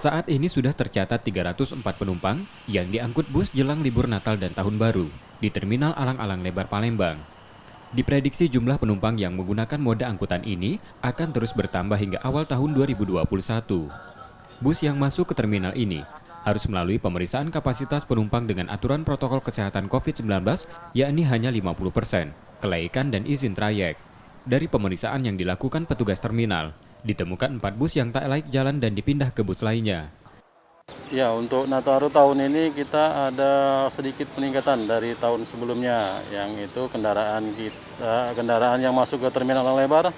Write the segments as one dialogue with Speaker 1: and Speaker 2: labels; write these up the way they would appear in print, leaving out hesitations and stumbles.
Speaker 1: Saat ini sudah tercatat 304 penumpang yang diangkut bus jelang libur Natal dan Tahun Baru di Terminal Alang-Alang Lebar Palembang. Diprediksi jumlah penumpang yang menggunakan moda angkutan ini akan terus bertambah hingga awal tahun 2021. Bus yang masuk ke terminal ini harus melalui pemeriksaan kapasitas penumpang dengan aturan protokol kesehatan COVID-19, yakni hanya 50%, kelaikan dan izin trayek. Dari pemeriksaan yang dilakukan petugas terminal, ditemukan 4 bus yang tak layak jalan dan dipindah ke bus lainnya.
Speaker 2: Ya, untuk Nataru tahun ini kita ada sedikit peningkatan dari tahun sebelumnya, yang itu kendaraan yang masuk ke Terminal Alang Lebar,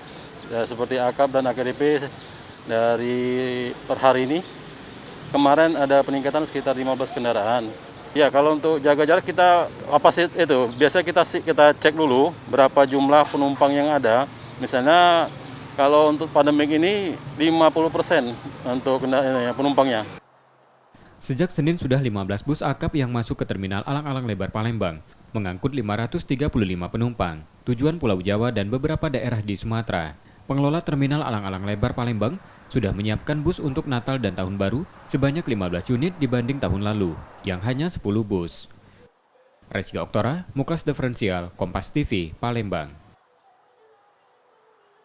Speaker 2: ya, seperti AKAP dan AKDP dari per hari ini. Kemarin ada peningkatan sekitar 15 kendaraan. Ya, kalau untuk jaga jarak kita biasa kita cek dulu berapa jumlah penumpang yang ada. Misalnya kalau untuk pandemik ini 50% untuk penumpangnya.
Speaker 1: Sejak Senin sudah 15 bus AKAP yang masuk ke Terminal Alang-Alang Lebar Palembang, mengangkut 535 penumpang, tujuan Pulau Jawa dan beberapa daerah di Sumatera. Pengelola Terminal Alang-Alang Lebar Palembang sudah menyiapkan bus untuk Natal dan Tahun Baru sebanyak 15 unit dibanding tahun lalu, yang hanya 10 bus. Reski Oktora, Muklas Diferensial, Kompas TV, Palembang.